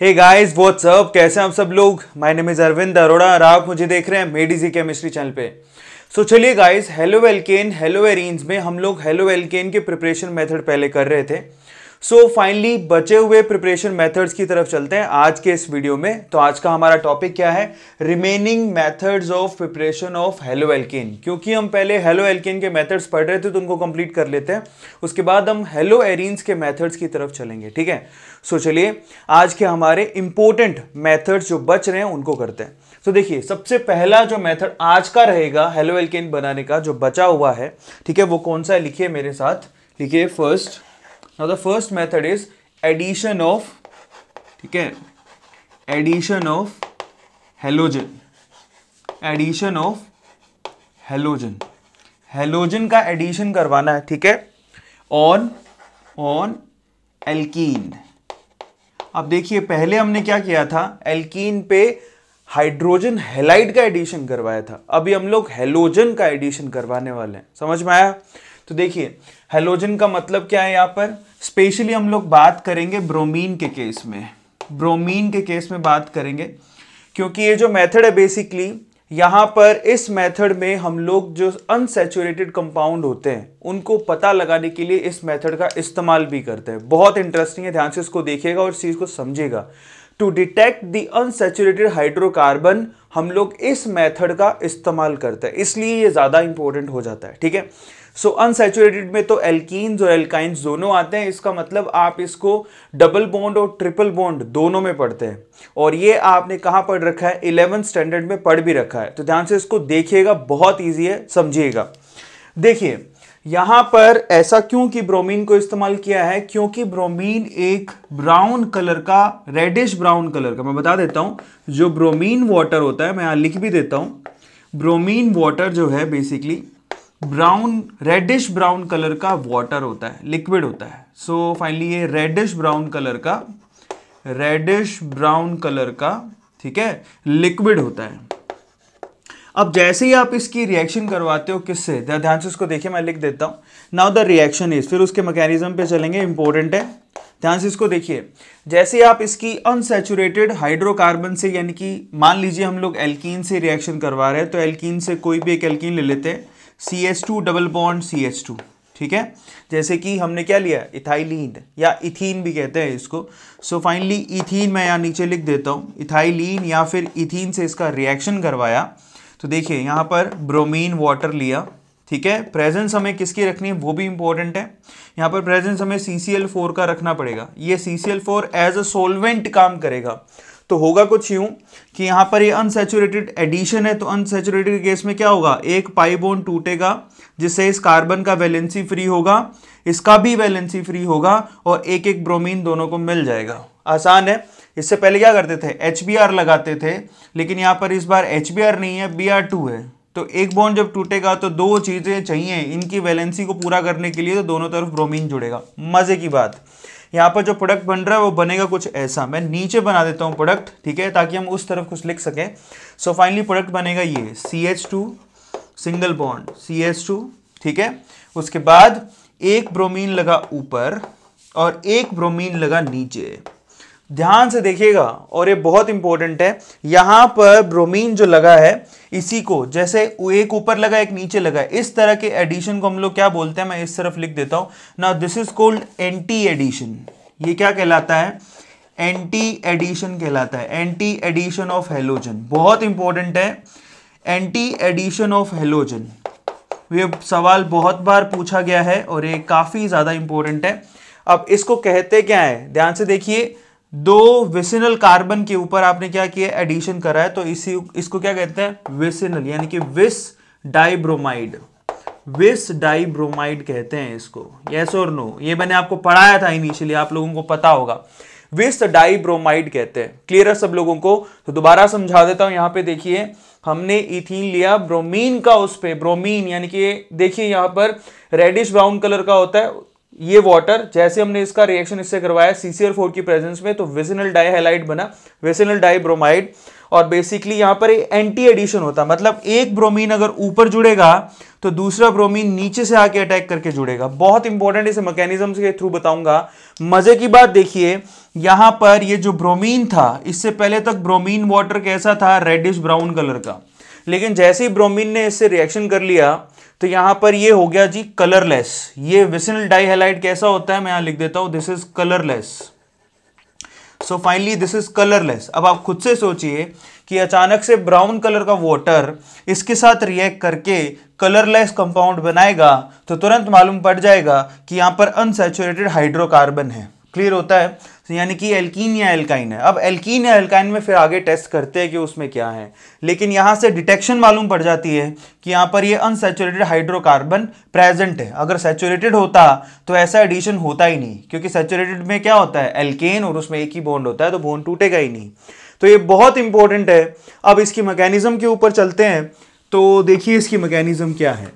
Hey guys what's up, कैसे हैं आप सब लोग। My name is Arvind Arora और आप मुझे देख रहे हैं मेडिजी केमिस्ट्री चैनल पे। सो चलिए guys, halo alkane hello arenes में हम लोग हेलो एल्केन के प्रिपरेशन मेथड पहले कर रहे थे। सो फाइनली बचे हुए प्रिपरेशन मेथड्स की तरफ चलते हैं आज के इस वीडियो में। तो आज का हमारा टॉपिक क्या है? Remaining methods of preparation of halo alkane. क्योंकि हम पहले हेलो एल्केन के मेथड्स पढ़ रहे थे तो उनको कंप्लीट कर लेते हैं, उसके बाद हम हेलो एरीन्स के मेथड्स की तरफ चलेंगे। ठीक है, सो चलिए आज के हमारे इंपॉर्टेंट मेथड्स जो बच रहे हैं उनको करते हैं। तो देखिए, सबसे पहला जो मेथड आज का रहेगा हेलो एल्केन बनाने का जो बचा हुआ है, ठीक है, वो कौन सा है? लिखिए मेरे साथ, लिखिए first. Now the first method is addition of, ठीक है, addition of halogen, addition of halogen, halogen का एडिशन करवाना है, ठीक है, on एल्कीन। अब देखिए, पहले हमने क्या किया था, एल्कीन पे हाइड्रोजन हैलाइड का एडिशन करवाया था, अभी हम लोग हेलोजन का एडिशन करवाने वाले हैं। समझ में आया? तो देखिए, हेलोजन का मतलब क्या है यहाँ पर? स्पेशली हम लोग बात करेंगे ब्रोमीन के केस में, ब्रोमीन के केस में बात करेंगे, क्योंकि ये जो मेथड है बेसिकली यहाँ पर इस मेथड में हम लोग जो अनसैचुरेटेड कंपाउंड होते हैं उनको पता लगाने के लिए इस मेथड का इस्तेमाल भी करते हैं। बहुत इंटरेस्टिंग है, ध्यान से इसको देखिएगा और इस चीज को समझिएगा। To detect the unsaturated hydrocarbon हम लोग इस मेथड का इस्तेमाल करते हैं, इसलिए ये ज्यादा इंपॉर्टेंट हो जाता है। ठीक है, सो अनसैचुरेटेड में तो एल्कीन्स और एल्काइंस दोनों आते हैं, इसका मतलब आप इसको डबल बॉन्ड और ट्रिपल बॉन्ड दोनों में पढ़ते हैं, और ये आपने कहाँ पढ़ रखा है? 11th स्टैंडर्ड में पढ़ भी रखा है। तो ध्यान से इसको देखिएगा, बहुत ईजी है, समझिएगा। देखिए यहां पर ऐसा क्यों कि ब्रोमीन को इस्तेमाल किया है, क्योंकि ब्रोमीन एक ब्राउन कलर का, रेडिश ब्राउन कलर का, मैं बता देता हूं, जो ब्रोमीन वाटर होता है, मैं यहां लिख भी देता हूं, ब्रोमीन वाटर जो है basically brown, reddish brown colour का वाटर होता है, लिक्विड होता है। सो फाइनली ये रेडिश ब्राउन कलर का, रेडिश ब्राउन कलर का, ठीक है, लिक्विड होता है। अब जैसे ही आप इसकी रिएक्शन करवाते हो, किससे? ध्यान से इसको देखिए, मैं लिख देता हूं, नाउ द रिएक्शन इज, फिर उसके मैकेनिज्म पे चलेंगे, इंपॉर्टेंट है, ध्यान से इसको देखिए। जैसे आप इसकी अनसैचुरेटेड हाइड्रोकार्बन से, यानी कि मान लीजिए हम लोग एल्कीन से रिएक्शन करवा रहे हैं, तो एल्कीन से कोई भी एक एल्कीन ले लेते हैं, CH2 डबल बॉन्ड CH2, ठीक है, जैसे कि हमने क्या लिया, इथाइलीन या इथीन भी कहते हैं इसको। सो फाइनली इथीन मैं यहाँ नीचे लिख देता हूँ, इथाइलीन या फिर इथीन से इसका रिएक्शन करवाया। तो देखिए यहाँ पर ब्रोमीन वाटर लिया, ठीक है, प्रेजेंस हमें किसकी रखनी है वो भी इंपॉर्टेंट है। यहाँ पर प्रेजेंस हमें CCl4 का रखना पड़ेगा, ये CCl4 एज अ सोलवेंट काम करेगा। तो होगा कुछ यूं कि यहाँ पर ये अनसैचुरेटेड एडिशन है, तो अनसैचुरेटेड केस में क्या होगा, एक पाई बॉन्ड टूटेगा जिससे इस कार्बन का वैलेंसी फ्री होगा, इसका भी वैलेंसी फ्री होगा, और एक एक ब्रोमीन दोनों को मिल जाएगा। आसान है। इससे पहले क्या करते थे, HBr लगाते थे, लेकिन यहाँ पर इस बार HBr नहीं है, Br2 है। तो एक बॉन्ड जब टूटेगा तो दो चीजें चाहिए इनकी वैलेंसी को पूरा करने के लिए, तो दोनों तरफ ब्रोमीन जुड़ेगा। मजे की बात, यहाँ पर जो प्रोडक्ट बन रहा है वो बनेगा कुछ ऐसा, मैं नीचे बना देता हूँ प्रोडक्ट, ठीक है, ताकि हम उस तरफ कुछ लिख सकें। सो फाइनली प्रोडक्ट बनेगा ये CH2 सिंगल बॉन्ड CH2, ठीक है, उसके बाद एक ब्रोमीन लगा ऊपर और एक ब्रोमीन लगा नीचे। ध्यान से देखिएगा, और ये बहुत इंपॉर्टेंट है, यहां पर ब्रोमीन जो लगा है इसी को, जैसे एक ऊपर लगा एक नीचे लगा, इस तरह के एडिशन को हम लोग क्या बोलते हैं, मैं इस तरफ लिख देता हूं। Now this is called anti addition. ये क्या कहलाता है? एंटी एडिशन कहलाता है, एंटी एडिशन ऑफ हेलोजन। बहुत इंपॉर्टेंट है, एंटी एडिशन ऑफ हेलोजन। ये सवाल बहुत बार पूछा गया है और ये काफी ज्यादा इंपॉर्टेंट है। अब इसको कहते क्या है, ध्यान से देखिए, दो विसिनल कार्बन के ऊपर आपने क्या किया, एडिशन करा है, तो इसको क्या कहते हैं, विसिनल, यानी कि विस डाइब्रोमाइड, विस डाइब्रोमाइड कहते हैं इसको। यस और नो? ये मैंने आपको पढ़ाया था इनिशियली, आप लोगों को पता होगा, विस डाइब्रोमाइड कहते हैं। क्लियर है सब लोगों को? तो दोबारा समझा देता हूं। यहाँ पे देखिए, हमने इथीन लिया, ब्रोमीन का उस पे, ब्रोमीन यानी कि देखिए यहाँ पर रेडिश ब्राउन कलर का होता है, ये वाटर, जैसे हमने इसका रिएक्शन इससे करवाया CCl4 की प्रेजेंस में, तो विसिनल डाइहैलाइड बना, विसिनल डाइब्रोमाइड। और बेसिकली यहां पर एंटी एडिशन होता, मतलब एक ब्रोमीन अगर ऊपर जुड़ेगा तो दूसरा ब्रोमीन नीचे से आके अटैक करके जुड़ेगा। बहुत इंपॉर्टेंट, इसे मैकेनिज्म के थ्रू बताऊंगा। मजे की बात देखिए, यहां पर ये जो ब्रोमीन था, इससे पहले तक ब्रोमीन वाटर कैसा था, रेडिश ब्राउन कलर का, लेकिन जैसे ही ब्रोमीन ने इससे रिएक्शन कर लिया तो यहां पर ये हो गया जी कलरलेस। ये विसिनल डाइहैलाइड कैसा होता है, मैं यहां लिख देता हूं, this is colourless. So finally this is colourless. अब आप खुद से सोचिए कि अचानक से ब्राउन कलर का वाटर इसके साथ रिएक्ट करके कलरलेस कंपाउंड बनाएगा, तो तुरंत मालूम पड़ जाएगा कि यहां पर अनसैचुरेटेड हाइड्रोकार्बन है। क्लियर होता है, यानी कि एल्कीन या एल्काइन है। अब एल्कीन या एल्काइन में फिर आगे टेस्ट करते हैं कि उसमें क्या है, लेकिन यहां से डिटेक्शन मालूम पड़ जाती है कि यहां पर ये अनसैचुरेटेड हाइड्रोकार्बन प्रेजेंट है। अगर सैचुरेटेड होता तो ऐसा एडिशन होता ही नहीं, क्योंकि सैचुरेटेड में क्या होता है, एल्केन, और उसमें एक ही बॉन्ड होता है, तो बॉन्ड टूटेगा ही नहीं। तो ये बहुत इंपॉर्टेंट है। अब इसकी मैकेनिज्म के ऊपर चलते हैं, तो देखिए इसकी मैकेनिज्म क्या है।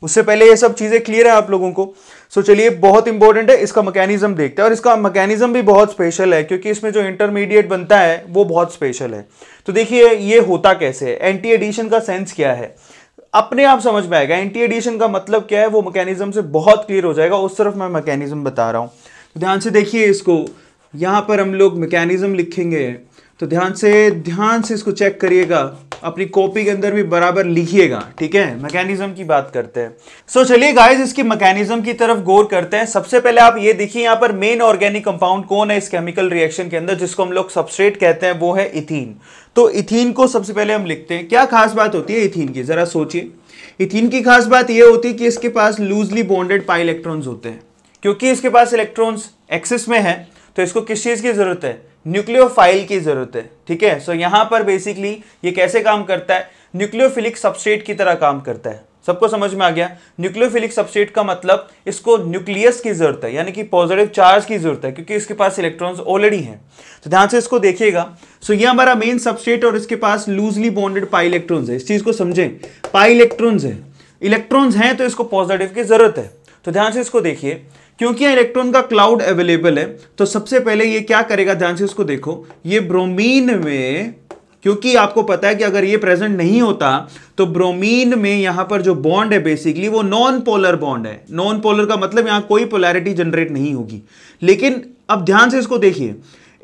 उससे पहले ये सब चीजें क्लियर है आप लोगों को। सो चलिए, बहुत इंपॉर्टेंट है, इसका मैकेनिज्म देखते हैं। और इसका मैकेनिज्म भी बहुत स्पेशल है, क्योंकि इसमें जो इंटरमीडिएट बनता है वो बहुत स्पेशल है। तो देखिए ये होता कैसे है, एंटी एडिशन का सेंस क्या है, अपने आप समझ में आएगा। एंटी एडिशन का मतलब क्या है वो मैकेनिज्म से बहुत क्लियर हो जाएगा, उस तरफ मैं मैकेनिज्म बता रहा हूं। तो ध्यान से देखिए इसको, यहां पर हम लोग मैकेनिज्म लिखेंगे, तो ध्यान से इसको चेक करिएगा, अपनी कॉपी के अंदर भी बराबर लिखिएगा, ठीक है। मैकेनिज्म की बात करते हैं। सो चलिए गाइस, इसकी मैकेनिज्म की तरफ गौर करते हैं। सबसे पहले आप ये देखिए, यहां पर मेन ऑर्गेनिक कंपाउंड कौन है इस केमिकल रिएक्शन के अंदर, जिसको हम लोग सबस्ट्रेट कहते हैं, वो है इथीन। तो इथीन को सबसे पहले हम लिखते हैं। क्या खास बात होती है इथीन की, जरा सोचिए। इथीन की खास बात यह होती है कि इसके पास लूजली बॉन्डेड पाई इलेक्ट्रॉन्स होते हैं। क्योंकि इसके पास इलेक्ट्रॉन्स एक्सिस में है, तो इसको किस चीज की जरूरत है, न्यूक्लियोफाइल की जरूरत है, ठीक है। सो यहां पर बेसिकली ये कैसे काम करता है, न्यूक्लियोफिलिक सबस्ट्रेट की तरह काम करता है। सबको समझ में आ गया। न्यूक्लियोफिलिक सबस्ट्रेट का मतलब इसको न्यूक्लियस की जरूरत है, यानी कि पॉजिटिव चार्ज की जरूरत है, क्योंकि इसके पास इलेक्ट्रॉन्स ऑलरेडी हैं। तो ध्यान से इसको देखिएगा। सो ये हमारा मेन सबस्ट्रेट और इसके पास लूजली बॉन्डेड पाई इलेक्ट्रॉन्स है। इस चीज को समझें, पाई इलेक्ट्रॉन्स है, इलेक्ट्रॉन्स हैं, तो इसको पॉजिटिव की जरूरत है। तो ध्यान से इसको देखिए, क्योंकि इलेक्ट्रॉन का क्लाउड अवेलेबल है, तो सबसे पहले ये क्या करेगा, ध्यान से इसको देखो, ये ब्रोमीन में, क्योंकि आपको पता है कि अगर ये प्रेजेंट नहीं होता तो ब्रोमीन में यहां पर जो बॉन्ड है बेसिकली वो नॉन पोलर बॉन्ड है। नॉन पोलर का मतलब यहां कोई पोलैरिटी जनरेट नहीं होगी। लेकिन अब ध्यान से इसको देखिए,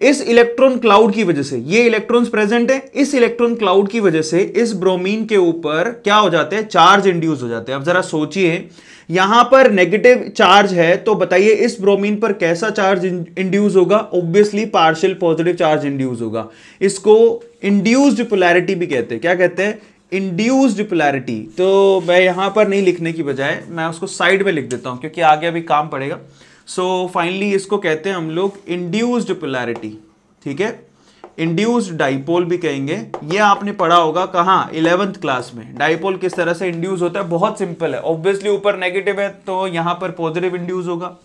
इस इलेक्ट्रॉन क्लाउड की वजह से, ये इलेक्ट्रॉन्स प्रेजेंट है, इस इलेक्ट्रॉन क्लाउड की वजह से इस ब्रोमीन के ऊपर क्या हो जाते हैं, चार्ज इंड्यूस हो जाते हैं। अब जरा सोचिए, यहां पर नेगेटिव चार्ज है, तो बताइए इस ब्रोमीन पर कैसा चार्ज इंड्यूस होगा, obviously partial positive charge induce होगा। इसको इंड्यूस्ड पोलैरिटी भी कहते हैं। क्या कहते हैं, इंड्यूस्ड पोलैरिटी। तो मैं यहां पर नहीं लिखने की बजाय मैं उसको साइड में लिख देता हूं, क्योंकि आगे अभी काम पड़ेगा। सो फाइनली इसको कहते हैं हम लोग इंड्यूस्ड पोलैरिटी, ठीक है। इंड्यूस्ड डाइपोल भी कहेंगे। ये आपने पढ़ा होगा कहां, 11th क्लास में। डाइपोल किस तरह से इंड्यूस होता है, बहुत सिंपल है। ऑब्वियसली ऊपर नेगेटिव है तो यहां पर पॉजिटिव इंड्यूस होगा।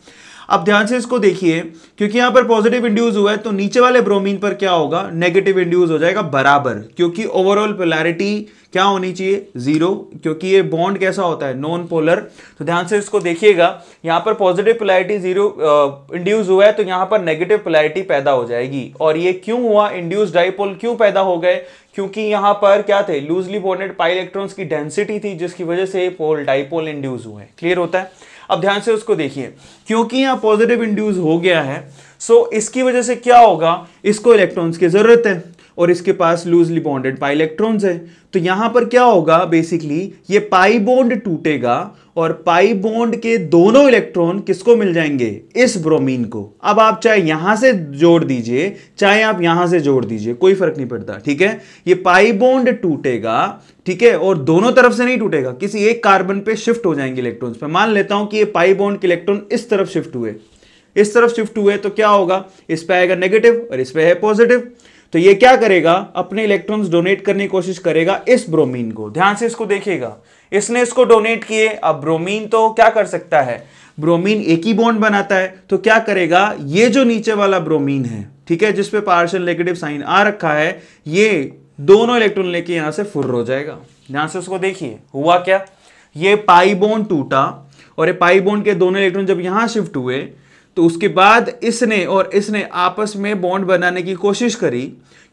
अब ध्यान से इसको देखिए, क्योंकि यहां पर पॉजिटिव इंड्यूस हुआ है तो नीचे वाले ब्रोमीन पर क्या होगा, नेगेटिव इंड्यूस हो जाएगा बराबर, क्योंकि ओवरऑल पोलैरिटी क्या होनी चाहिए, 0, क्योंकि ये बॉन्ड कैसा होता है, नॉन पोलर। तो ध्यान से इसको देखिएगा, यहां पर पॉजिटिव पोलैरिटी 0 इंड्यूस हुआ है, तो यहां पर नेगेटिव पोलैरिटी पैदा हो जाएगी। और ये क्यों हुआ, इंड्यूस डाइपोल क्यों पैदा हो गए, क्योंकि यहां पर क्या थे, लूजली बॉन्डेड पाई इलेक्ट्रॉन्स की डेंसिटी थी, जिसकी वजह से पोल डाइपोल इंड्यूस हुए। क्लियर होता है। अब ध्यान से उसको देखिए, क्योंकि यहां पॉजिटिव इंड्यूस हो गया है, सो इसकी वजह से क्या होगा, इसको इलेक्ट्रॉन्स की जरूरत है और इसके पास लूजली बॉन्डेड पाई इलेक्ट्रॉन्स है। तो यहां पर क्या होगा, बेसिकली ये पाई बॉन्ड टूटेगा और पाई बॉन्ड के दोनों इलेक्ट्रॉन किसको मिल जाएंगे, इस ब्रोमीन को। अब आप चाहे यहां से जोड़ दीजिए चाहे आप यहां से जोड़ दीजिए, कोई फर्क नहीं पड़ता, ठीक है। ये पाई बॉन्ड टूटेगा, ठीक है, और दोनों तरफ से नहीं टूटेगा, किसी एक कार्बन पे शिफ्ट हो जाएंगे इलेक्ट्रॉन्स पे। मान लेता हूं कि ये पाई बॉन्ड के इलेक्ट्रॉन इस तरफ शिफ्ट हुए, इस तरफ शिफ्ट हुए, तो क्या होगा, इस पे आएगा नेगेटिव और इस पे है पॉजिटिव। तो ये क्या करेगा, अपने इलेक्ट्रॉन्स डोनेट करने की कोशिश करेगा इस ब्रोमीन को। ध्यान से इसको देखिएगा, इसने इसको डोनेट किए। अब ब्रोमीन तो क्या कर सकता है, ब्रोमीन एक ही बॉन्ड बनाता है, तो क्या करेगा, ये जो नीचे वाला ब्रोमीन है, ठीक है, जिसपे पार्शियल नेगेटिव साइन आ रखा है, ये दोनों इलेक्ट्रॉन लेके यहां से फुर्र हो जाएगा। ध्यान से उसको देखिए, हुआ क्या, ये पाई बॉन्ड टूटा और ये पाई बॉन्ड के दोनों इलेक्ट्रॉन जब यहां शिफ्ट हुए तो उसके बाद इसने और इसने आपस में बॉन्ड बनाने की कोशिश करी,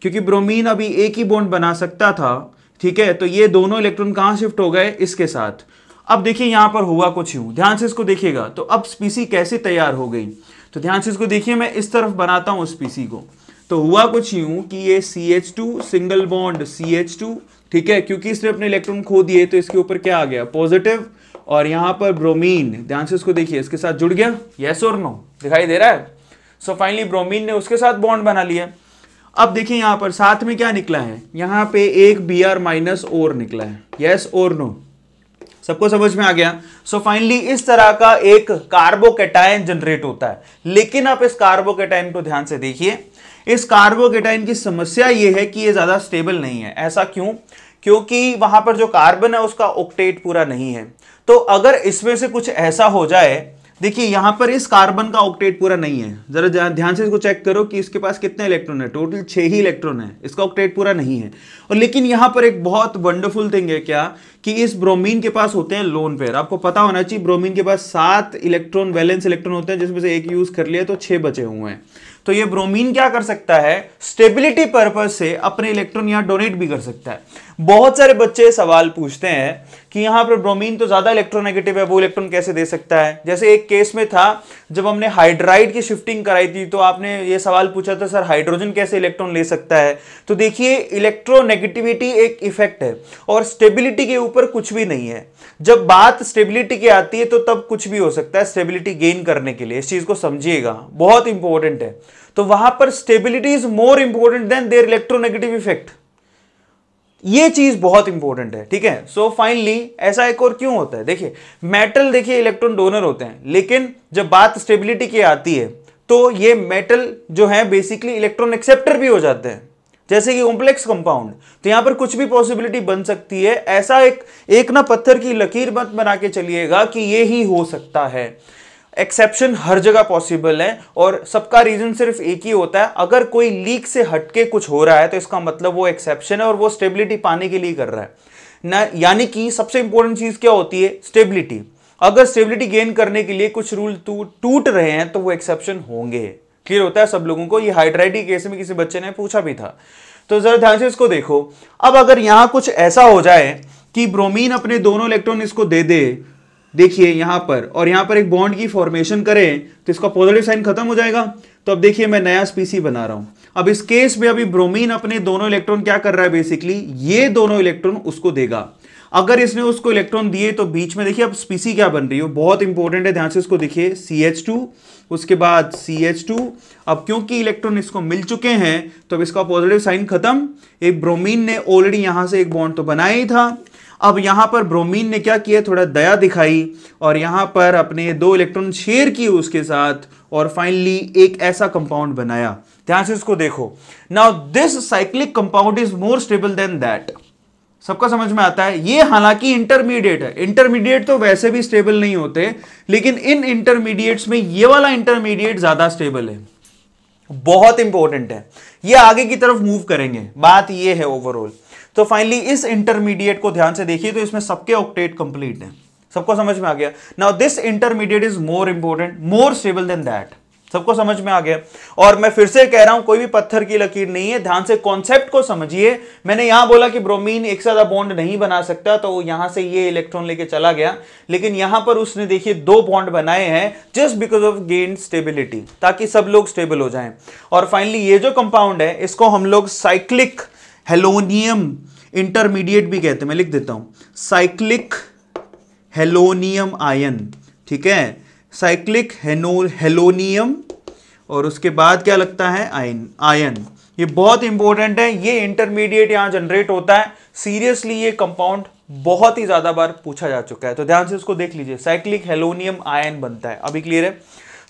क्योंकि ब्रोमीन अभी एक ही बॉन्ड बना सकता था, ठीक है। तो ये दोनों इलेक्ट्रॉन कहां शिफ्ट हो गए, इसके साथ। अब देखिए यहां पर हुआ कुछ यूं, ध्यान से इसको देखिएगा। तो अब स्पीसी कैसे तैयार हो गई, तो ध्यान से इसको देखिए, मैं इस तरफ बनाता हूं स्पीसी को। तो हुआ कुछ यूं कि ये CH2 सिंगल बॉन्ड CH2, ठीक है, क्योंकि इसने अपने इलेक्ट्रॉन खो दिए तो इसके ऊपर क्या आ गया, पॉजिटिव, और यहां पर ब्रोमीन, ध्यान से इसको देखिए, इसके साथ जुड़ गया, यस और नो, दिखाई दे रहा है। सो फाइनली ब्रोमीन ने उसके साथ बॉन्ड बना लिया। अब देखिए यहां पर साथ में क्या निकला है, यहां पे एक Br- और निकला है, यस और नो, सबको समझ में आ गया। सो फाइनली इस तरह का एक कार्बोकैटायन जनरेट होता है। लेकिन आप इस कार्बोकैटायन को ध्यान से देखिए, इस कार्बोकैटायन की समस्या यह है कि ये ज्यादा स्टेबल नहीं है। ऐसा क्यों, क्योंकि वहां पर जो कार्बन है उसका ऑक्टेट पूरा नहीं है। तो अगर इसमें से कुछ ऐसा हो जाए, देखिए यहां पर इस कार्बन का ऑक्टेट पूरा नहीं है, जरा ध्यान से इसको चेक करो कि इसके पास कितने इलेक्ट्रॉन है, टोटल 6 ही इलेक्ट्रॉन है, इसका ऑक्टेट पूरा नहीं है। और लेकिन यहां पर एक बहुत वंडरफुल थिंग है क्या, कि इस ब्रोमीन के पास होते हैं लोन पेयर। आपको पता होना चाहिए ब्रोमीन के पास 7 इलेक्ट्रॉन वैलेंस इलेक्ट्रॉन होते हैं, जिसमें से एक यूज कर लिया तो 6 बचे हुए हैं। तो ये ब्रोमीन क्या कर सकता है, स्टेबिलिटी पर्पज से अपने इलेक्ट्रॉन यहां डोनेट भी कर सकता है। बहुत सारे बच्चे सवाल पूछते हैं कि यहां पर ब्रोमीन तो ज्यादा इलेक्ट्रोनेगेटिव है, वो इलेक्ट्रॉन कैसे दे सकता है। जैसे एक केस में था जब हमने हाइड्राइड की शिफ्टिंग कराई थी, तो आपने ये सवाल पूछा था सर हाइड्रोजन कैसे इलेक्ट्रॉन ले सकता है। तो देखिए इलेक्ट्रोनेगेटिविटी एक इफेक्ट है और स्टेबिलिटी के ऊपर कुछ भी नहीं है। जब बात स्टेबिलिटी की आती है तो तब कुछ भी हो सकता है स्टेबिलिटी गेन करने के लिए, इस चीज को समझिएगा, बहुत इंपॉर्टेंट है। तो वहां पर stability is more important than there electronegative effect, ये चीज बहुत इंपॉर्टेंट है, ठीक है। सो फाइनली ऐसा एक और क्यों होता है, देखिए मेटल, देखिए इलेक्ट्रॉन डोनर होते हैं, लेकिन जब बात स्टेबिलिटी की आती है तो ये मेटल जो है बेसिकली इलेक्ट्रॉन एक्सेप्टर भी हो जाते हैं, जैसे कि कॉम्प्लेक्स कंपाउंड। तो यहां पर कुछ भी पॉसिबिलिटी बन सकती है। ऐसा एक ना पत्थर की लकीर मत बना के चलिएगा कि ये ही हो सकता है। एक्सेप्शन हर जगह पॉसिबल है और सबका रीजन सिर्फ एक ही होता है। अगर कोई लीक से हटके कुछ हो रहा है तो इसका मतलब वो एक्सेप्शन है और वो स्टेबिलिटी पाने के लिए कर रहा है ना। यानी कि सबसे इंपॉर्टेंट चीज क्या होती है, स्टेबिलिटी। अगर स्टेबिलिटी गेन करने के लिए कुछ रूल टूट रहे हैं तो वो एक्सेप्शन होंगे। क्लियर होता है सब लोगों को। ये हाइड्राइड के केस में किसी बच्चे ने पूछा भी था, तो जरा ध्यान से इसको देखो। अब अगर यहां कुछ ऐसा हो जाए कि ब्रोमीन अपने दोनों इलेक्ट्रॉन इसको दे दे, देखिए यहां पर, और यहां पर एक बॉन्ड की फॉर्मेशन करें, तो इसका पॉजिटिव साइन खत्म हो जाएगा। तो अब देखिए मैं नया स्पीसी बना रहा हूं। अब इस केस में अभी ब्रोमीन अपने दोनों इलेक्ट्रॉन क्या कर रहा है, बेसिकली ये दोनों इलेक्ट्रॉन उसको देगा। अगर इसने उसको इलेक्ट्रॉन दिए तो बीच में देखिए अब स्पीसी क्या बन रही है, बहुत इंपॉर्टेंट है, ध्यान से इसको देखिए। CH2, उसके बाद CH2। अब क्योंकि इलेक्ट्रॉन इसको मिल चुके हैं तो अब इसका पॉजिटिव साइन खत्म। एक ब्रोमीन ने ऑलरेडी यहां से एक बॉन्ड तो बनाया ही था। अब यहां पर ब्रोमीन ने क्या किया, थोड़ा दया दिखाई और यहां पर अपने 2 इलेक्ट्रॉन शेयर किए उसके साथ और फाइनली एक ऐसा कंपाउंड बनाया। ध्यान से इसको देखो। Now this cyclic compound is more stable then that. सबका समझ में आता है। ये हालांकि इंटरमीडिएट है, इंटरमीडिएट तो वैसे भी स्टेबल नहीं होते, लेकिन इन इंटरमीडिएट्स में ये वाला इंटरमीडिएट ज्यादा स्टेबल है, बहुत इंपॉर्टेंट है। ये आगे की तरफ मूव करेंगे, बात ये है ओवरऑल। तो फाइनली इस इंटरमीडिएट को ध्यान से देखिए, तो इसमें सबके ऑक्टेट कंप्लीट है। सबको समझ में आ गया। Now this intermediate is more important, more stable then that. सबको समझ में आ गया। और मैं फिर से कह रहा हूं, कोई भी पत्थर की लकीर नहीं है, ध्यान से कॉन्सेप्ट को समझिए। मैंने यहां बोला कि ब्रोमीन एक से ज्यादा बॉन्ड नहीं बना सकता, तो यहां से ये इलेक्ट्रॉन लेके चला गया, लेकिन यहां पर उसने देखिए 2 बॉन्ड बनाए हैं just because of gain stability, ताकि सब लोग स्टेबल हो जाएं। और फाइनली ये जो कंपाउंड है इसको हम लोग साइक्लिक हेलोनियम इंटरमीडिएट भी कहते हैं। मैं लिख देता हूं, साइक्लिक हेलोनियम आयन, ठीक है, साइक्लिक हेलोनियम, और उसके बाद क्या लगता है, आयन। ये बहुत इंपॉर्टेंट है। ये इंटरमीडिएट यहां जनरेट होता है। सीरियसली ये कंपाउंड बहुत ही ज्यादा बार पूछा जा चुका है, तो ध्यान से इसको देख लीजिए। साइक्लिक हेलोनियम आयन बनता है। अभी क्लियर है।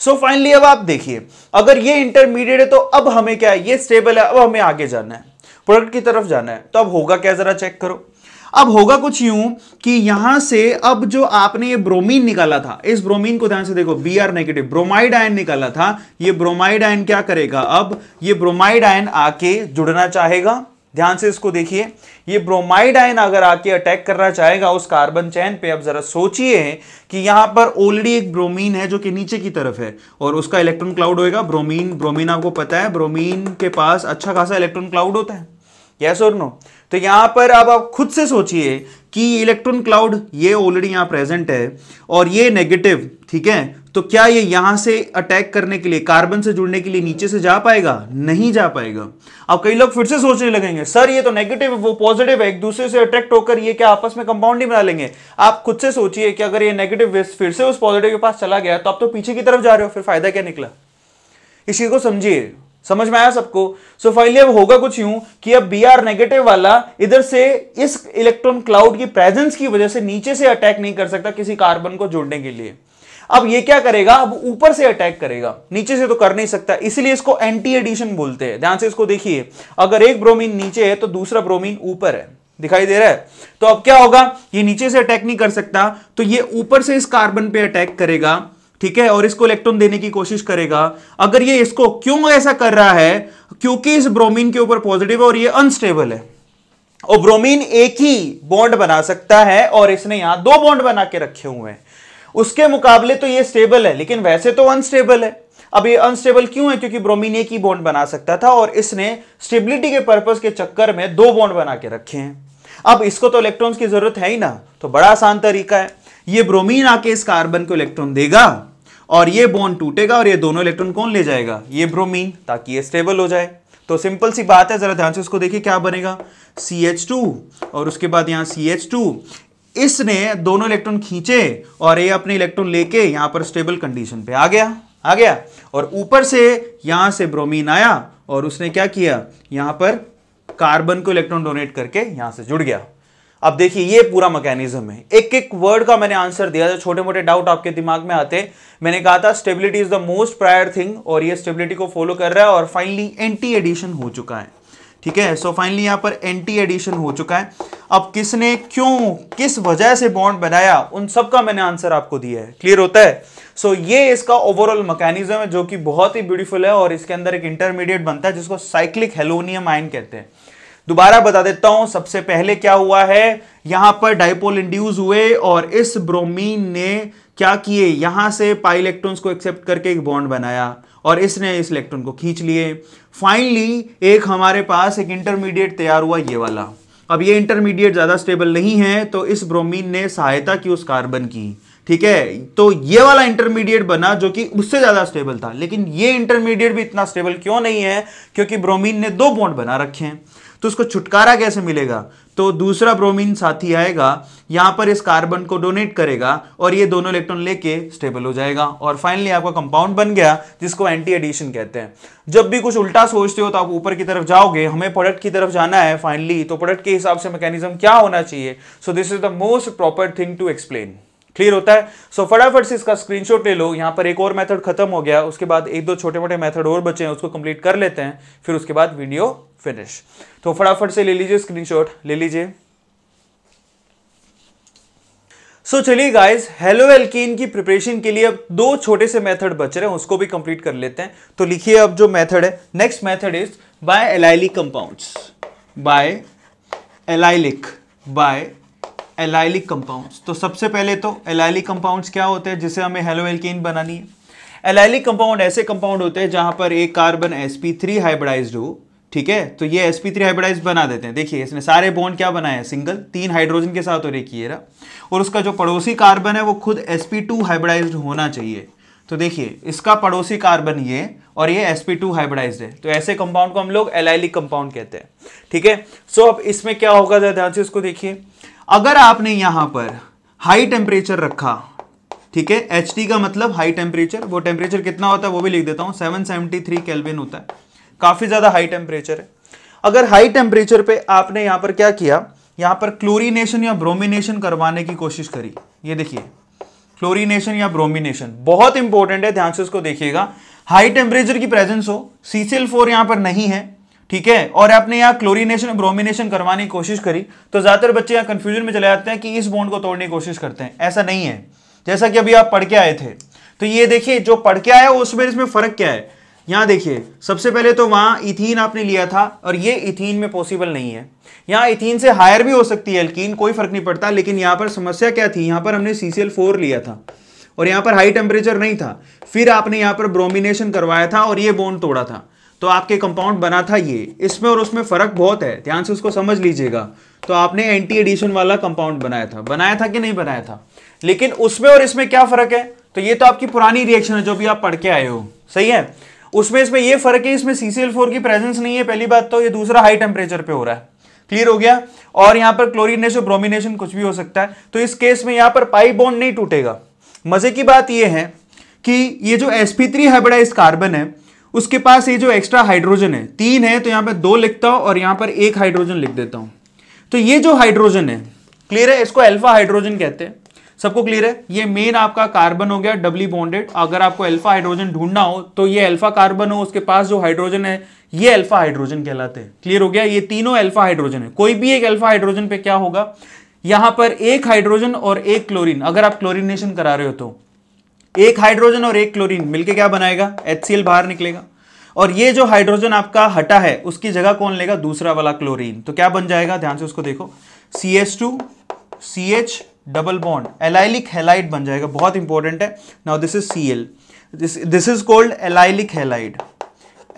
सो फाइनली अब आप देखिए, अगर ये इंटरमीडिएट है तो अब हमें क्या है, ये स्टेबल है, अब हमें आगे जाना है, प्रोडक्ट की तरफ जाना है। तो अब होगा क्या, जरा चेक करो। अब होगा कुछ यूं कि यहां से अब जो आपने ये ब्रोमीन निकाला था, इस ब्रोमीन को ध्यान से देखो, Br- ब्रोमाइड आयन निकाला था। ये ब्रोमाइड आयन क्या करेगा, अब ये ब्रोमाइड आयन आके जुड़ना चाहेगा, ध्यान से इसको देखिए, ये ब्रोमाइड आयन अगर आके अटैक करना चाहेगा उस कार्बन चेन पे, अब जरा सोचिए कि यहां पर ऑलरेडी एक ब्रोमीन है जो कि नीचे की तरफ है और उसका इलेक्ट्रॉन क्लाउड होएगा ब्रोमीन आपको पता है ब्रोमीन के पास अच्छा खासा इलेक्ट्रॉन क्लाउड होता है, यस और नो। तो यहां पर अब आप खुद से सोचिए कि इलेक्ट्रॉन क्लाउड ये ऑलरेडी यहां प्रेजेंट है और ये नेगेटिव, ठीक है, तो क्या ये यहां से अटैक करने के लिए, कार्बन से जुड़ने के लिए नीचे से जा पाएगा? नहीं जा पाएगा। अब कई लोग फिर से सोचने लगेंगे सर ये तो नेगेटिव है वो पॉजिटिव है, एक दूसरे से अट्रैक्ट होकर ये क्या आपस में कंपाउंड नहीं बना लेंगे? आप खुद से सोचिए कि अगर ये नेगेटिव फिर से उस पॉजिटिव के पास चला गया तो आप तो पीछे की तरफ जा रहे हो, फिर फायदा क्या निकला? इस चीज को समझिए, समझ में आया सबको? सो फाइनली अब होगा कुछ यूं कि अब Br नेगेटिव वाला इधर से इस इलेक्ट्रॉन क्लाउड की प्रेजेंस की वजह से नीचे से अटैक नहीं कर सकता किसी कार्बन को जोड़ने के लिए। अब ये क्या करेगा, अब ऊपर से अटैक करेगा, नीचे से तो कर नहीं सकता, इसलिए इसको एंटी एडिशन बोलते हैं। ध्यान से इसको देखिए, अगर एक ब्रोमीन नीचे है तो दूसरा ब्रोमीन ऊपर है, दिखाई दे रहा है? तो अब क्या होगा, ये नीचे से अटैक नहीं कर सकता तो ये ऊपर से इस कार्बन पे अटैक करेगा, ठीक है, और इसको इलेक्ट्रॉन देने की कोशिश करेगा। अगर ये इसको क्यों ऐसा कर रहा है, क्योंकि इस ब्रोमीन के ऊपर पॉजिटिव है और ये अनस्टेबल है और ब्रोमीन एक ही बॉन्ड बना सकता है और इसने यहां दो बॉन्ड बना के रखे हुए हैं। उसके मुकाबले तो ये स्टेबल है लेकिन वैसे तो अनस्टेबल है। अब ये अनस्टेबल क्यों है? क्योंकि ब्रोमीन एक ही बॉन्ड बना सकता था और इसने स्टेबिलिटी के पर्पस के चक्कर में दो बॉन्ड बना के रखे हैं। अब इसको तो इलेक्ट्रॉन्स की जरूरत है ही ना, तो बड़ा आसान तरीका है, ये ब्रोमीन आके इस कार्बन को इलेक्ट्रॉन देगा और ये बॉन्ड टूटेगा और ये दोनों इलेक्ट्रॉन कौन ले जाएगा? ये ब्रोमीन, ताकि ये स्टेबल हो जाए। तो सिंपल सी बात है, जरा ध्यान से उसको देखिए क्या बनेगा, CH2 और उसके बाद यहां CH2, इसने दोनों इलेक्ट्रॉन खींचे और ये अपने इलेक्ट्रॉन लेके यहां पर स्टेबल कंडीशन पे आ गया और ऊपर से यहां से ब्रोमीन आया और उसने क्या किया, यहां पर कार्बन को इलेक्ट्रॉन डोनेट करके यहां से जुड़ गया। अब देखिए ये पूरा मैकेनिज्म है, एक एक वर्ड का मैंने आंसर दिया, जो छोटे मोटे डाउट आपके दिमाग में आते, मैंने कहा था stability is the most prior thing और ये स्टेबिलिटी को फॉलो कर रहा है और फाइनली एंटी एडिशन हो चुका है, ठीक है। सो फाइनली यहां पर एंटी एडिशन हो चुका है। अब किसने क्यों किस वजह से बॉन्ड बनाया, उन सब का मैंने आंसर आपको दिया है, क्लियर होता है? सो ये इसका ओवरऑल मैकेनिज्म है जो कि बहुत ही ब्यूटीफुल है और इसके अंदर एक इंटरमीडिएट बनता है जिसको साइक्लिक हेलोनियम आयन कहते हैं। दोबारा बता देता हूं, सबसे पहले क्या हुआ है, यहां पर डाइपोल इंड्यूस हुए और इस ब्रोमीन ने क्या किए, यहां से पाई इलेक्ट्रॉन्स को एक्सेप्ट करके एक बॉन्ड बनाया और इसने इस इलेक्ट्रॉन को खींच लिए। फाइनली एक हमारे पास एक इंटरमीडिएट तैयार हुआ, ये वाला। अब ये इंटरमीडिएट ज्यादा स्टेबल नहीं है तो इस ब्रोमीन ने सहायता की उस कार्बन की, ठीक है, तो ये वाला इंटरमीडिएट बना जो कि उससे ज्यादा स्टेबल था। लेकिन ये इंटरमीडिएट भी इतना स्टेबल क्यों नहीं है, क्योंकि ब्रोमीन ने दो बॉन्ड बना रखे हैं। तो उसको छुटकारा कैसे मिलेगा, तो दूसरा ब्रोमीन साथी आएगा, यहां पर इस कार्बन को डोनेट करेगा और ये दोनों इलेक्ट्रॉन लेके स्टेबल हो जाएगा और फाइनली आपका कंपाउंड बन गया जिसको एंटी एडिशन कहते हैं। जब भी कुछ उल्टा सोचते हो तो आप ऊपर की तरफ जाओगे, हमें प्रोडक्ट की तरफ जाना है फाइनली, तो प्रोडक्ट के हिसाब से मैकेनिज्म क्या होना चाहिए। So this is the most proper thing to explain, clear होता है? सो फटाफट से इसका स्क्रीनशॉट ले लो। यहां पर एक और मेथड खत्म हो गया, उसके बाद एक दो छोटे मोटे मेथड और बचे हैं, उसको कंप्लीट कर लेते हैं, फिर उसके बाद वीडियो फिनिश। तो फटाफट से ले लीजिए स्क्रीनशॉट, ले लीजिए। सो चलिए गाइस, हेलो एल्कीन की प्रिपरेशन के लिए अब दो छोटे से मेथड बच रहे हैं, उसको भी कंप्लीट कर लेते हैं। तो लिखिए अब जो मेथड है, next method is by allylic compounds, by allylic compounds. तो सबसे पहले तो एलाइलिक कंपाउंड्स क्या होते हैं जिसे हमें हेलो एल्कीन बनानी है। एलाइलिक कंपाउंड ऐसे कंपाउंड होते हैं जहां पर एक कार्बन sp3 हाइब्रिडाइज्ड हो, ठीक है, तो ये sp3 हाइब्रिडाइज बना देते हैं। देखिए इसने सारे बॉन्ड क्या बनाए हैं, सिंगल, 3 हाइड्रोजन के साथ और एक ये रहा, और उसका जो पड़ोसी कार्बन है वो खुद sp2 हाइब्रिडाइज्ड होना चाहिए। तो देखिए इसका पड़ोसी कार्बन ये और ये sp2 हाइब्रिडाइज्ड है, तो ऐसे कंपाउंड को हम लोग एलाइलिक कंपाउंड कहते हैं, ठीक है। सो अब इसमें क्या होगा, ध्यान से इसको देखिए। अगर आपने यहां पर हाई टेम्परेचर रखा, ठीक है, HT का मतलब हाई टेम्परेचर, वो टेम्परेचर कितना होता है वो भी लिख देता हूं, 773 केल्विन होता है, काफी ज्यादा हाई टेम्परेचर है। अगर हाई टेम्परेचर पे आपने यहां पर क्या किया, यहां पर क्लोरीनेशन या ब्रोमिनेशन करवाने की कोशिश करी, ये देखिए क्लोरीनेशन या ब्रोमिनेशन बहुत इंपॉर्टेंट है, ध्यान से उसको देखिएगा। हाई टेम्परेचर की प्रेजेंस हो, CCl4 यहां पर नहीं है, ठीक है, और आपने यहां क्लोरीनेशन और ब्रोमिनेशन करवाने की कोशिश करी, तो ज्यादातर बच्चे यहां कंफ्यूजन में चले जाते हैं कि इस बॉन्ड को तोड़ने की कोशिश करते हैं। ऐसा नहीं है, जैसा कि अभी आप पढ़ के आए थे। तो ये देखिए जो पढ़ के आया उसमें इसमें फर्क क्या है, यहां देखिए, सबसे पहले तो वहां इथीन आपने लिया था और ये इथीन में पॉसिबल नहीं है। यहां इथीन से हायर भी हो सकती है एल्कीन, कोई फर्क नहीं पड़ता, लेकिन यहां पर समस्या क्या थी, यहां पर हमने CCl4 लिया था और यहां पर हाई टेम्परेचर नहीं था, फिर आपने यहां पर ब्रोमिनेशन करवाया था और ये बॉन्ड तोड़ा था, तो आपके कंपाउंड बना था ये। इसमें और उसमें फर्क बहुत है, ध्यान से उसको समझ लीजिएगा। तो आपने एंटी एडिशन वाला कंपाउंड बनाया था कि नहीं बनाया था, लेकिन उसमें और इसमें क्या फर्क है, तो ये तो आपकी पुरानी रिएक्शन है जो भी आप पढ़ के आए हो, सही है। उसमें इसमें ये फर्क है, इसमें CCl4 की प्रेजेंस नहीं है पहली बात तो, ये दूसरा हाई टेम्परेचर पे हो रहा है, क्लियर हो गया। और यहां पर क्लोरीनेशन ब्रोमिनेशन कुछ भी हो सकता है, तो इस केस में यहां पर पाई बॉन्ड नहीं टूटेगा। मजे की बात यह है कि ये जो sp3 हाइब्रिडाइज्ड कार्बन है उसके पास ये जो एक्स्ट्रा हाइड्रोजन है 3 है, तो यहां पर 2 लिखता हूं और यहां पर 1 हाइड्रोजन लिख देता हूं। तो ये जो हाइड्रोजन है, क्लियर है, इसको अल्फा हाइड्रोजन कहते हैं, सबको क्लियर है। ये मेन आपका कार्बन हो गया डबली बॉन्डेड। अगर आपको अल्फा हाइड्रोजन ढूंढना हो तो ये अल्फा कार्बन हो, उसके पास जो हाइड्रोजन है ये अल्फा हाइड्रोजन कहलाते हैं, क्लियर हो गया। ये तीनों अल्फा हाइड्रोजन है, कोई भी एक अल्फा हाइड्रोजन पे क्या होगा, यहां पर 1 हाइड्रोजन और 1 क्लोरीन, अगर आप क्लोरीनेशन करा रहे हो तो 1 हाइड्रोजन और 1 क्लोरीन मिलके क्या बनाएगा, HCl बाहर निकलेगा, और ये जो हाइड्रोजन आपका हटा है उसकी जगह कौन लेगा, दूसरा वाला क्लोरीन। तो क्या बन जाएगा, ध्यान से उसको देखो, CH2 CH double bond allylic halide बन जाएगा, बहुत इंपॉर्टेंट है। Now this is Cl, this is called allylic halide,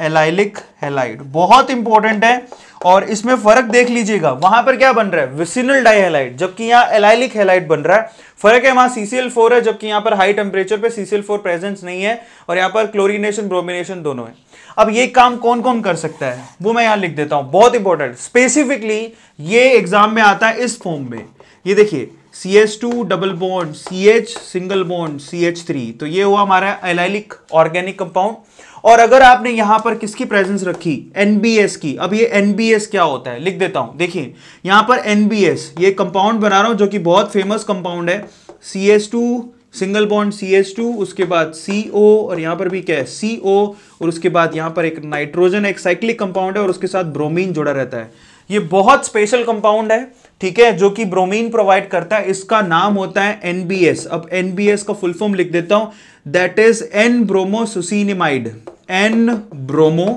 allylic halide बहुत इंपॉर्टेंट है। और इसमें फर्क देख लीजिएगा, वहां पर क्या बन रहा है, विसिनल डाइहैलाइड, जबकि यहां एलाइलिक हैलाइड बन रहा है। फर्क है, वहां CCl4 है जबकि यहां पर हाई टेम्परेचर पे CCl4 प्रेजेंस नहीं है, और यहां पर क्लोरीनेशन ब्रोमिनेशन दोनों है। अब ये काम कौन कौन कर सकता है वो मैं यहां लिख देता हूं, बहुत इंपॉर्टेंट, स्पेसिफिकली ये एग्जाम में आता है इस फॉर्म में। ये देखिए CH2 double bond CH single bond CH3, तो ये हुआ हमारा एलाइलिक ऑर्गेनिक कंपाउंड। और अगर आपने यहां पर किसकी प्रेजेंस रखी, NBS की। अब ये NBS क्या होता है लिख देता हूं, देखिए यहां पर NBS ये कंपाउंड बना रहा हूं जो कि बहुत फेमस कंपाउंड है, CH2 सिंगल बॉन्ड CH2, उसके बाद CO, और यहां पर भी क्या है CO, और उसके बाद यहां पर एक नाइट्रोजन, एक साइक्लिक कंपाउंड है और उसके साथ ब्रोमीन जुड़ा रहता है। ये बहुत स्पेशल कंपाउंड है, ठीक है, जो कि ब्रोमीन प्रोवाइड करता है, इसका नाम होता है NBS। अब NBS का फुल फॉर्म लिख देता हूं, that is N ब्रोमोसुसीनिमाइड, N bromo,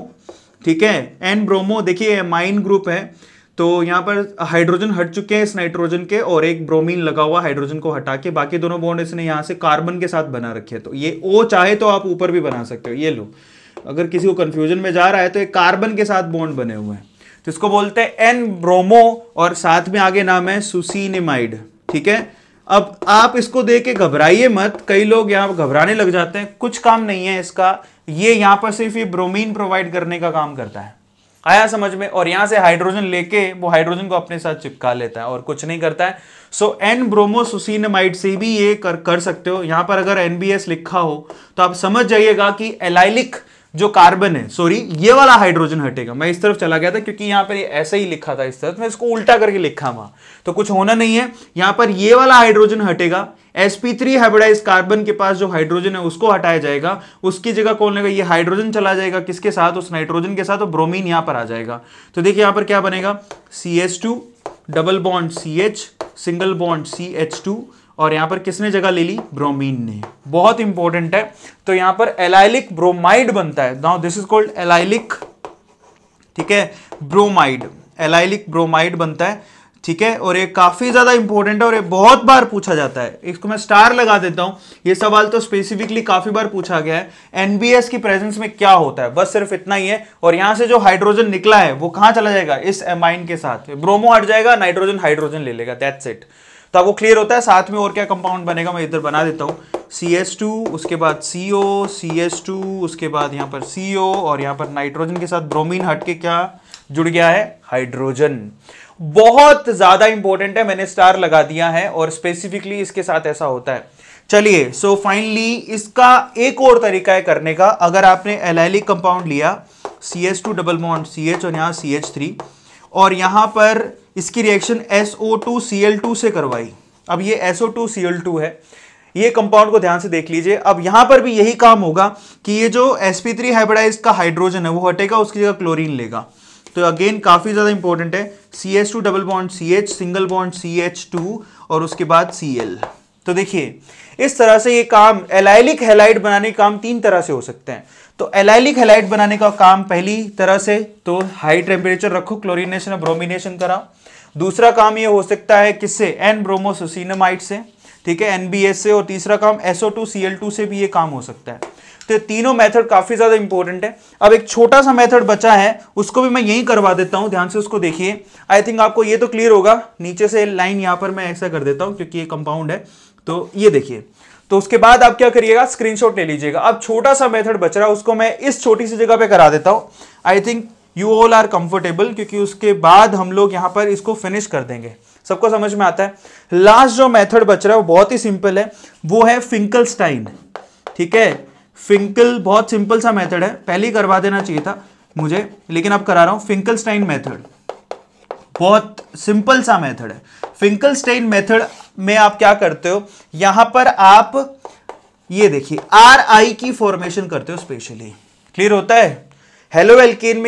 ठीक है, N ब्रोमो। देखिए एमाइन ग्रुप है, तो यहां पर हाइड्रोजन हट चुके हैं इस नाइट्रोजन के, और एक ब्रोमीन लगा हुआ, हाइड्रोजन को हटा के बाकी दोनों बॉन्ड इसने यहां से कार्बन के साथ बना रखे हैं। तो ये O चाहे तो आप ऊपर भी बना सकते हो, ये लो, अगर किसी को कंफ्यूजन में जा रहा है तो एक कार्बन के साथ बॉन्ड बने हुए हैं, तो इसको बोलते हैं N ब्रोमो, और साथ में आगे नाम है सुसीनिमाइड, ठीक है। अब आप इसको देख के घबराइए मत, कई लोग यहां घबराने लग जाते हैं, कुछ काम नहीं है इसका, ये यहां पर सिर्फ ये ब्रोमीन प्रोवाइड करने का काम करता है, आया समझ में। और यहां से हाइड्रोजन लेके वो हाइड्रोजन को अपने साथ चिपका लेता है और कुछ नहीं करता है। सो N ब्रोमोसुसीनामाइड से भी ये कर सकते हो। यहां पर अगर NBS लिखा हो तो आप समझ जाइएगा कि एलाइलिक जो कार्बन है, सॉरी ये वाला हाइड्रोजन हटेगा। मैं इस तरफ चला गया था क्योंकि यहां पर ये ऐसे ही लिखा था इस तरफ, मैं इसको उल्टा करके लिखा वहां, तो कुछ होना नहीं है। यहां पर ये वाला हाइड्रोजन हटेगा, sp3 हाइब्रिडाइज्ड कार्बन के पास जो हाइड्रोजन है उसको हटाया जाएगा, उसकी जगह कौन लेगा, ये हाइड्रोजन चला जाएगा किसके साथ, उस नाइट्रोजन के साथ, और ब्रोमीन यहां पर आ जाएगा। तो देखिए यहां पर क्या बनेगा, CH2 double bond CH single bond CH2, और यहां पर किसने जगह ले ली, ब्रोमीन ने, बहुत इंपॉर्टेंट है। तो यहां पर एलाइलिक ब्रोमाइड बनता है, now this is called allylic, ठीक है, ब्रोमाइड, एलाइलिक ब्रोमाइड बनता है, ठीक है। और ये काफी ज्यादा इंपॉर्टेंट है और ये बहुत बार पूछा जाता है, इसको मैं स्टार लगा देता हूं। ये सवाल तो स्पेसिफिकली काफी बार पूछा गया है, NBS की प्रेजेंस में क्या होता है, बस सिर्फ इतना ही है। और यहां से जो हाइड्रोजन निकला है वो कहां चला जाएगा, इस एमाइन के साथ, ब्रोमो हट जाएगा, नाइट्रोजन हाइड्रोजन ले लेगा, दैट्स इट। तो आपको क्लियर होता है। साथ में और क्या कंपाउंड बनेगा, मैं इधर बना देता हूं, CH2, उसके बाद CO, CH2, उसके बाद यहां पर CO, और यहां पर नाइट्रोजन के साथ ब्रोमीन हट के क्या जुड़ गया है, हाइड्रोजन। बहुत ज्यादा इंपॉर्टेंट है, मैंने स्टार लगा दिया है, और स्पेसिफिकली इसके साथ ऐसा होता है। चलिए, सो फाइनली इसका एक और तरीका है करने का। अगर आपने एलाइलिक कंपाउंड लिया CH2 डबल बॉन्ड CH और यहां CH3, और यहां पर इसकी रिएक्शन SO2Cl2 से करवाई, अब ये SO2Cl2 है, ये कंपाउंड को ध्यान से देख लीजिए। अब यहां पर भी यही काम होगा कि ये जो sp3 हाइब्रिडाइज्ड का हाइड्रोजन है वो हटेगा, उसकी जगह क्लोरीन लेगा। तो अगेन काफी ज्यादा इंपॉर्टेंट है, CH2 double bond CH single bond CH2 और उसके बाद Cl। तो देखिए इस तरह से ये काम एलाइलिक हैलाइड बनाने के काम 3 तरह से हो सकते हैं। तो एलाइलिक हैलाइड बनाने का काम पहली तरह से तो हाई टेम्परेचर रखो, क्लोरीनेशन और ब्रोमिनेशन कराओ। दूसरा काम ये हो सकता है किससे, एन ब्रोमोसोसिनामाइड से, ठीक है, NBS से। और तीसरा काम SO2Cl2 से भी ये काम हो सकता है। तो ये तीनों मेथड काफी ज्यादा इंपॉर्टेंट है। अब एक छोटा सा मेथड बचा है, उसको भी मैं यही करवा देता हूं, ध्यान से उसको देखिए। आई थिंक आपको ये तो क्लियर होगा। नीचे से लाइन यहां पर मैं ऐसा कर देता हूं क्योंकि ये कंपाउंड है। तो ये देखिए, तो उसके बाद आप क्या करिएगा, स्क्रीनशॉट ले लीजिएगा। अब छोटा सा मेथड बच रहा है, उसको मैं इस छोटी सी जगह पे करा देता हूं। I think you all are comfortable, क्योंकि उसके बाद हम लोग यहां पर इसको फिनिश कर देंगे। सबको समझ में आता है। लास्ट जो मेथड बच रहा है वो बहुत ही सिंपल है, वो है फिंकलस्टाइन, ठीक है। फिंकल बहुत सिंपल सा मेथड है, पहले ही करवा देना चाहिए था मुझे, लेकिन अब करा रहा हूं। फिंकलस्टाइन मेथड बहुत सिंपल सा मेथड है। फिंकलस्टाइन मेथड में आप क्या करते हो, यहां पर आप ये देखिए RI की फॉर्मेशन करते हो स्पेशली। क्लियर होता है। हेलो एल्केन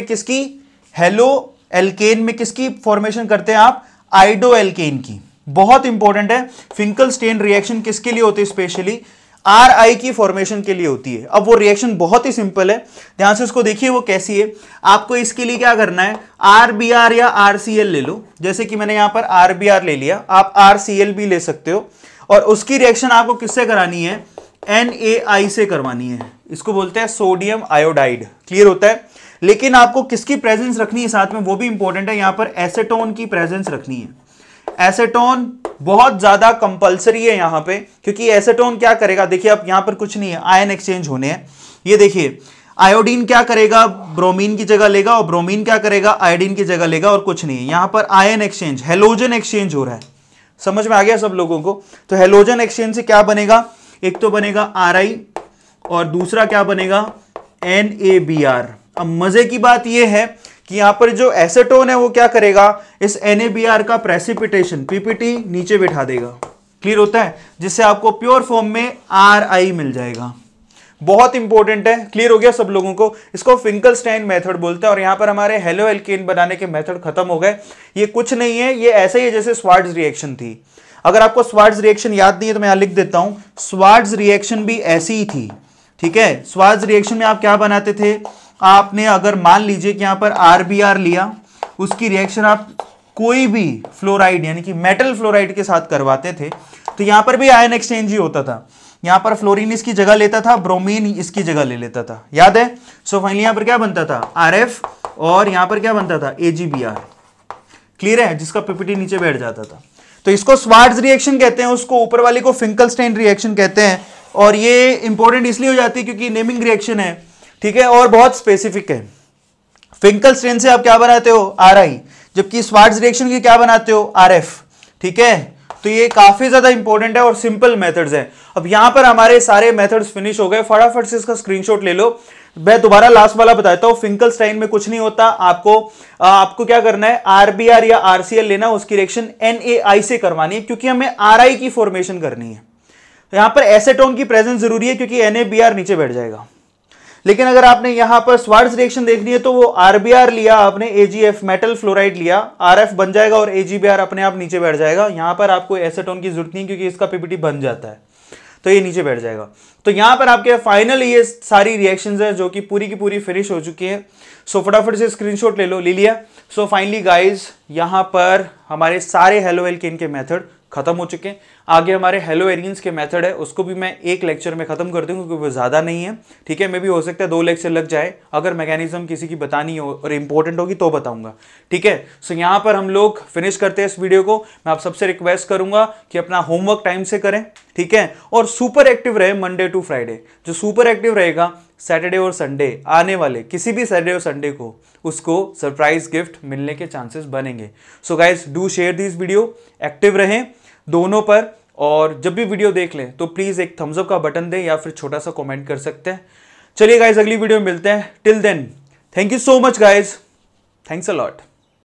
में किसकी फॉर्मेशन करते हैं आप, आइडो एल्केन की। बहुत इंपॉर्टेंट है। फिंकलस्टाइन रिएक्शन किसके लिए होती है, स्पेशली RI की फॉर्मेशन के लिए होती है। अब वो रिएक्शन बहुत ही सिंपल है, ध्यान से उसको देखिए वो कैसी है। आपको इसके लिए क्या करना है, RBr या RCl ले लो। जैसे कि मैंने यहां पर RBr ले लिया, आप RCl भी ले सकते हो। और उसकी रिएक्शन आपको किससे करानी है, NaI से करवानी है। इसको बोलते हैं सोडियम आयोडाइड। क्लियर होता है। लेकिन आपको किसकी प्रेजेंस रखनी है साथ में, वो भी इंपॉर्टेंट है। यहां पर एसेटोन की प्रेजेंस रखनी है। एसेटोन बहुत ज्यादा कंपलसरी है यहां पे, क्योंकि एसेटोन क्या करेगा, देखिए अब यहां पर कुछ नहीं है, आयन एक्सचेंज होने हैं। ये देखिए आयोडीन क्या करेगा, ब्रोमीन की जगह लेगा, और ब्रोमीन क्या करेगा, आयोडीन की जगह लेगा, और कुछ नहीं है। यहां पर आयन एक्सचेंज, हेलोजन एक्सचेंज हो रहा है। समझ में आ गया सब लोगों को। तो हेलोजन एक्सचेंज से क्या बनेगा, एक तो बनेगा RI और दूसरा क्या बनेगा, NaBr। अब मजे की बात यह है कि यहां पर जो एसेटोन है वो क्या करेगा, इस NaBr का प्रेसिपिटेशन PPT नीचे बिठा देगा। क्लियर होता है, जिससे आपको प्योर फॉर्म में RI मिल जाएगा। बहुत इंपॉर्टेंट है। क्लियर हो गया सब लोगों को। इसको फिंकलस्टाइन मेथड बोलते हैं। और यहां पर हमारे हेलो एल्केन बनाने के मेथड खत्म हो गए। ये कुछ नहीं है, ये ऐसा ही है जैसे स्वार्ट्ज रिएक्शन थी। अगर आपको स्वार्ट्ज रिएक्शन याद नहीं है तो मैं यहां लिख देता हूं, स्वार्ट्ज रिएक्शन भी ऐसी ही थी, ठीक है। स्वार्ट्ज रिएक्शन में आप क्या बनाते थे, आपने अगर मान लीजिए कि यहां पर RBr लिया, उसकी रिएक्शन आप कोई भी फ्लोराइड यानी कि मेटल फ्लोराइड के साथ करवाते थे, तो यहां पर भी आयन एक्सचेंज ही होता था। यहां पर फ्लोरीन इसकी जगह लेता था, ब्रोमीन इसकी जगह ले लेता था, याद है। सो फाइनली यहां पर क्या बनता था, RF, और यहां पर क्या बनता था, AgBr। क्लियर है, जिसका PPT नीचे बैठ जाता था। तो इसको स्वार्ट्ज रिएक्शन कहते हैं, उसको ऊपर वाले को फिंकलस्टाइन रिएक्शन कहते हैं। और ये इंपॉर्टेंट इसलिए हो जाती है क्योंकि नेमिंग रिएक्शन है, ठीक है, और बहुत स्पेसिफिक है। फिंकलस्टाइन से आप क्या बनाते हो, RI, जबकि स्वार्ट्ज रिएक्शन की क्या बनाते हो, RF, ठीक है। तो ये काफी ज्यादा इंपॉर्टेंट है और सिंपल मेथड्स हैं। अब यहां पर हमारे सारे मेथड्स फिनिश हो गए। फटाफट से इसका स्क्रीनशॉट ले लो। मैं दोबारा लास्ट वाला बताता हूं। फिंकलस्टाइन में कुछ नहीं होता, आपको क्या करना है, RBr या RCl लेना, उसकी रिएक्शन NaI से करवानी है, क्योंकि हमें RI की फॉर्मेशन करनी है। यहां पर एसेटोन की प्रेजेंस जरूरी है क्योंकि NaBr नीचे बैठ जाएगा। लेकिन अगर आपने यहां पर स्वार्ट्ज रिएक्शन देखनी है तो वो RBr लिया आपने, AgF मेटल फ्लोराइड लिया, RF बन जाएगा और AgBr अपने आप नीचे बैठ जाएगा। यहां पर आपको एसेटोन की जरूरत नहीं क्योंकि इसका PPT बन जाता है, तो ये नीचे बैठ जाएगा। तो यहां पर आपके फाइनल ये सारी रिएक्शंस है जो कि पूरी की पूरी फिनिश हो चुकी है। सो फटाफट से स्क्रीनशॉट ले लो, ले लिया। सो फाइनली गाइज यहां पर हमारे सारे हेलो एल्केन के मेथड खत्म हो चुके हैं। आगे हमारे हेलो एरीन्स के मेथड है, उसको भी मैं एक लेक्चर में खत्म कर दूंगा क्योंकि वो ज्यादा नहीं है, ठीक है। मे भी हो सकता है 2 लेक्चर लग जाए, अगर मैकेनिज्म किसी की बतानी हो और इंपॉर्टेंट होगी तो बताऊंगा, ठीक है। सो यहां पर हम लोग फिनिश करते हैं इस वीडियो को। मैं आप सबसे रिक्वेस्ट करूंगा कि अपना होमवर्क टाइम से करें, ठीक है, और सुपर एक्टिव रहे मंडे टू फ्राइडे। जो सुपर एक्टिव रहेगा सैटरडे और संडे, आने वाले किसी भी सैटरडे और संडे को उसको सरप्राइज गिफ्ट मिलने के चांसेस बनेंगे। So guys do share this video, active रहें दोनों पर, और जब भी वीडियो देख लें तो प्लीज एक थम्स अप का बटन दें या फिर छोटा सा कमेंट कर सकते हैं। चलिए गाइज अगली वीडियो में मिलते हैं। Till then thank you so much guys, thanks a lot.